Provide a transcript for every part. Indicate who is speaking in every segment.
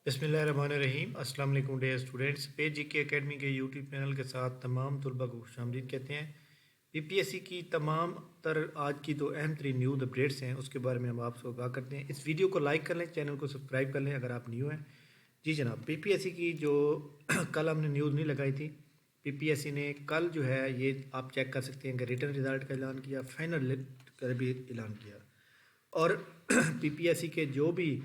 Speaker 1: बिस्मिल्लाहिर्रहमानिर्रहीम। अस्सलाम वालेकुम dear students. Page G K academy के यूट्यूब चैनल के साथ तमाम तलबा को खुशामदीद कहते हैं। पीपीएससी की तमाम तर आज की तो अहम तरीन न्यूज़ अपडेट्स हैं, उसके बारे में हम आपसे आगाह करते हैं। इस वीडियो को लाइक कर लें, चैनल को सब्सक्राइब कर लें अगर आप न्यू हैं। जी जनाब, पीपीएससी की जो कल हमने न्यूज़ नहीं लगाई थी, पीपीएससी ने कल जो है ये आप चेक कर सकते हैं कि रिटर्न रिजल्ट का ऐलान किया, फाइनल का भी ऐलान किया। और पीपीएससी के जो भी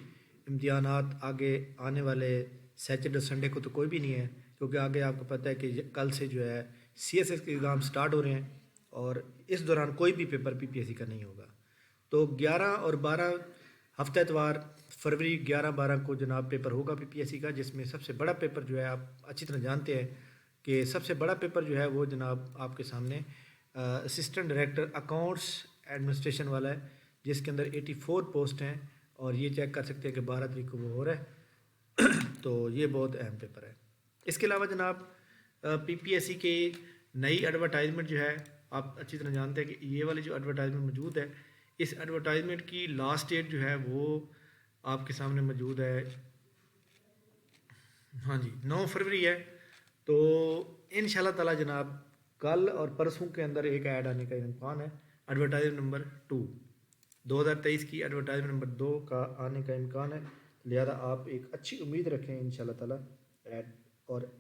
Speaker 1: इम्तिहानात आगे आने वाले सैटरडे संडे को तो कोई भी नहीं है, क्योंकि आगे आपको पता है कि कल से जो है सीएसएस के एग्ज़ाम स्टार्ट हो रहे हैं और इस दौरान कोई भी पेपर पीपीएससी का नहीं होगा। तो 11 और 12 हफ्ते एतवार फरवरी 11-12 को जनाब पेपर होगा पीपीएससी का, जिसमें सबसे बड़ा पेपर जो है आप अच्छी तरह जानते हैं कि सबसे बड़ा पेपर जो है वो जनाब आपके सामने असिस्टेंट डायरेक्टर अकाउंट्स एडमिनिस्ट्रेशन वाला है, जिसके अंदर 84 पोस्ट हैं और ये चेक कर सकते हैं कि 12 तारीख को वो हो रहा है। तो ये बहुत अहम पेपर है। इसके अलावा जनाब पीपीएससी की नई एडवर्टाइजमेंट जो है आप अच्छी तरह जानते हैं कि ये वाली जो एडवर्टाइजमेंट मौजूद है, इस एडवर्टाइजमेंट की लास्ट डेट जो है वो आपके सामने मौजूद है। हाँ जी, 9 फरवरी है। तो इंशाल्लाह ताला जनाब कल और परसों के अंदर एक ऐड आने का इम्कान है। एडवर्टाइजमेंट नंबर 2 2023 की एडवर्टाइजमेंट नंबर 2 का आने का इम्कान है। लिहाजा आप एक अच्छी उम्मीद रखें इंशाल्लाह ताला ऐड। और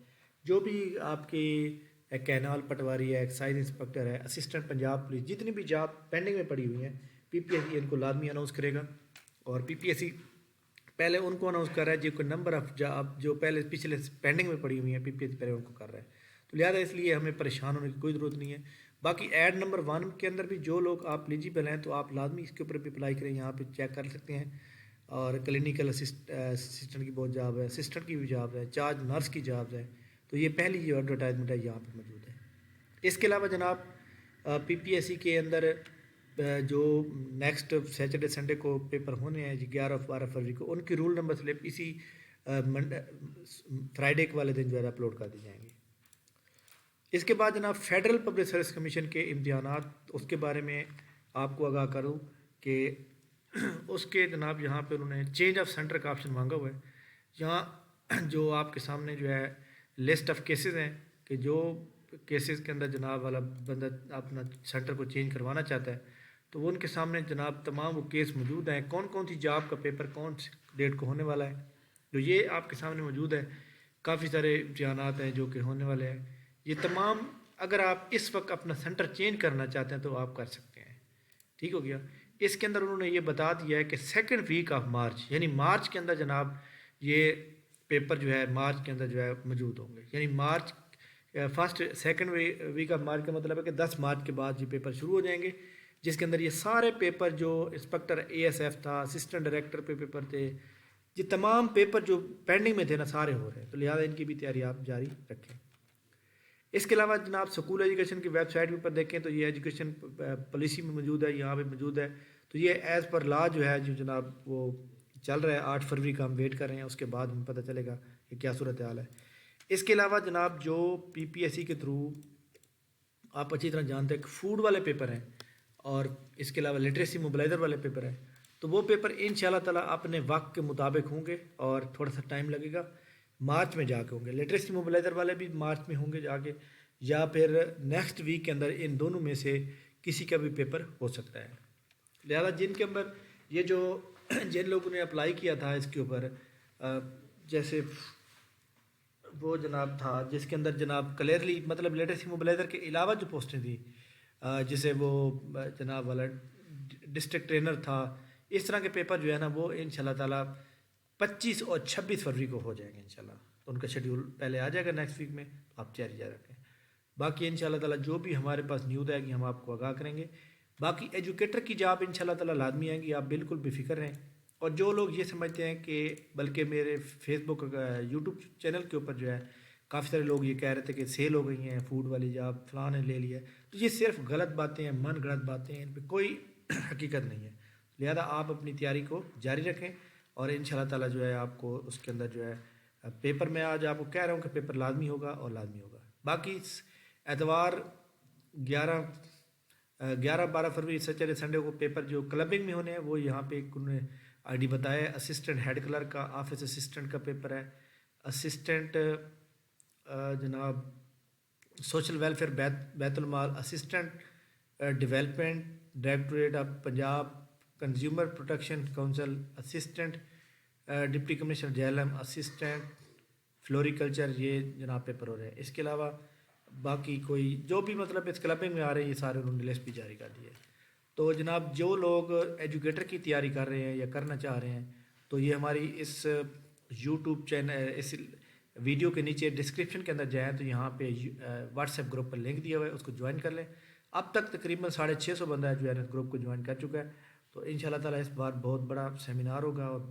Speaker 1: जो भी आपकी कैनाल पटवारी है, एक्साइज इंस्पेक्टर है, असिस्टेंट पंजाब पुलिस, जितनी भी जॉब पेंडिंग में पड़ी हुई हैं, पीपीएससी इनको लाजमी अनाउंस करेगा। और पीपीएससी पहले उनको अनाउंस कर रहा है जो नंबर ऑफ जॉब जो पहले पिछले पेंडिंग में पड़ी हुई हैं, पीपीएससी पहले उनको कर रहा है। तो लिहाजा इसलिए हमें परेशान होने की कोई ज़रूरत नहीं है। बाकी ऐड नंबर 1 के अंदर भी जो लोग आप एलिजिबल हैं तो आप लाजमी इसके ऊपर भी अप्लाई करें, यहाँ पे चेक कर सकते हैं। और क्लिनिकल असिस्टेंट की बहुत जॉब है, असिस्टेंट की भी जॉब है, चार्ज नर्स की जॉब है। तो ये पहली जो एडवर्टाइजमेंट है यहाँ पर मौजूद है। इसके अलावा जनाब पीपीएससी के अंदर जो नेक्स्ट सैटरडे संडे को पेपर होने हैं जी 11 और 12 फरवरी को, उनकी रूल नंबर स्लिप इसी फ्राइडे के वाले दिन जो है अपलोड कर दी जाएंगे। इसके बाद जनाब फेडरल पब्लिक सर्विस कमीशन के इम्तिहानात, उसके बारे में आपको आगाह करूँ कि उसके जनाब यहाँ पे उन्होंने चेंज ऑफ सेंटर का ऑप्शन मांगा हुआ है। यहाँ जो आपके सामने जो है लिस्ट ऑफ केसेस हैं कि जो केसेस के अंदर जनाब वाला बंदा अपना सेंटर को चेंज करवाना चाहता है, तो वो उनके सामने जनाब तमाम वो केस मौजूद हैं। कौन कौन सी जॉब का पेपर कौन सी डेट को होने वाला है, तो ये आपके सामने मौजूद है। काफ़ी सारे इम्तिहानात हैं जो कि होने वाले हैं। ये तमाम अगर आप इस वक्त अपना सेंटर चेंज करना चाहते हैं तो आप कर सकते हैं। ठीक हो गया। इसके अंदर उन्होंने ये बता दिया है कि सेकंड वीक ऑफ मार्च, यानी मार्च के अंदर जनाब ये पेपर जो है मार्च के अंदर जो है मौजूद होंगे। यानी March first second week of March का मतलब है कि 10 मार्च के बाद ये पेपर शुरू हो जाएंगे, जिसके अंदर ये सारे पेपर जो इंस्पेक्टर एएसएफ था, असिस्टेंट डायरेक्टर पे पेपर थे, ये तमाम पेपर जो पेंडिंग में थे ना सारे हो रहे हैं। तो लिहाजा इनकी भी तैयारी आप जारी रखें। इसके अलावा जनाब स्कूल एजुकेशन की वेबसाइट के ऊपर देखें तो ये एजुकेशन पॉलिसी में मौजूद है, यहाँ पे मौजूद है। तो ये एज़ पर लॉ जो है जो जनाब वो चल रहा है, 8 फरवरी का हम वेट कर रहे हैं, उसके बाद हमें पता चलेगा कि क्या सूरत हाल है। इसके अलावा जनाब जो पीपीएससी के थ्रू आप अच्छी तरह जानते हैं कि फूड वाले पेपर हैं और इसके अलावा लिटरेसी मोबिलाइज़र वाले पेपर हैं, तो वो पेपर इंशाल्लाह ताला अपने वक्त के मुताबिक होंगे और थोड़ा सा टाइम लगेगा, मार्च में जाके होंगे। लिटरेसी मोबिलाइज़र वाले भी मार्च में होंगे जाके, या फिर नेक्स्ट वीक के अंदर इन दोनों में से किसी का भी पेपर हो सकता है। लिहाजा जिनके अंदर ये जो जिन लोगों ने अप्लाई किया था इसके ऊपर, जैसे वो जनाब था जिसके अंदर जनाब क्लियरली मतलब लिटरेसी मोबिलाइज़र के अलावा जो पोस्टें थी, जैसे वो जनाब वाला डिस्ट्रिक्ट ट्रेनर था, इस तरह के पेपर जो है ना वो इंशाल्लाह ताला 25 और 26 फरवरी को हो जाएंगे इंशाल्लाह। तो उनका शेड्यूल पहले आ जाएगा नेक्स्ट वीक में, तो आप तैयारी जारी रखें। बाकी इंशाल्लाह ताला जो भी हमारे पास न्यूज़ आएगी हम आपको आगाह करेंगे। बाकी एजुकेटर की जॉब इंशाल्लाह ताला लाजमी आएगी, आप बिल्कुल बेफिक्र रहें। और जो लोग ये समझते हैं कि बल्कि मेरे फेसबुक यूट्यूब चैनल के ऊपर जो है काफ़ी सारे लोग ये कह रहे थे कि सेल हो गई हैं फूड वाली जॉब, फलां ने ले लिया है, तो ये सिर्फ गलत बातें हैं, मन गलत बातें हैं, इन पर कोई हकीकत नहीं है। लिहाजा आप अपनी तैयारी को जारी रखें और इंशाल्लाह ताला जो है आपको उसके अंदर जो है पेपर में आज आपको कह रहा हूँ कि पेपर लाजमी होगा और लाजमी होगा। बाकी एतवार 11-12 फरवरी सैटरडे संडे को पेपर जो क्लबिंग में होने हैं वो यहाँ पे उन्होंने آئی ڈی بتائے. اسسٹنٹ ہیڈ کلرک کا آفس اسسٹنٹ کا پیپر ہے. اسسٹنٹ جناب سوشل ویلفیئر بیت المال. Assistant development directorate of Punjab consumer protection council. Assistant deputy commissioner Jhelum. Assistant floriculture. یہ جناب پیپر ہو رہے ہیں. اس کے علاوہ باقی کوئی جو بھی مطلب اس کلبنگ میں آ رہے ہیں یہ سارے انہوں نے لسٹ بھی جاری کر دی ہے. تو جناب جو لوگ ایجوکیٹر کی تیاری کر رہے ہیں یا کرنا چاہ رہے ہیں تو یہ ہماری اس یوٹیوب چینل اس ویڈیو کے نیچے ڈسکرپشن کے اندر جائیں تو یہاں پہ واٹس ایپ گروپ پر لنک دیا ہوا ہے, اس کو جوائن کر لیں. اب تک تقریباً 650 بندہ ہے جو ہے گروپ کو جوائن کر چکا ہے. تو ان شاء اللہ تعالیٰ اس بار بہت بڑا سیمینار ہوگا اور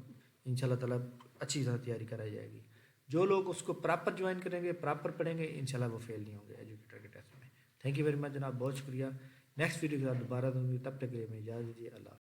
Speaker 1: ان شاء اللہ تعالیٰ اچھی طرح تیاری کرائی جائے گی. جو لوگ اس کو پراپر جوائن کریں گے پراپر پڑھیں گے ان شاء اللہ وہ فیل نہیں ہوں گے ایجوکیٹر کے ٹیسٹ میں. تھینک یو ویری مچ جناب, بہت شکریہ. نیکسٹ ویڈیو کے ساتھ دوبارہ دوں گی, تب تک کے لیے میں اجازت دیجیے. اللہ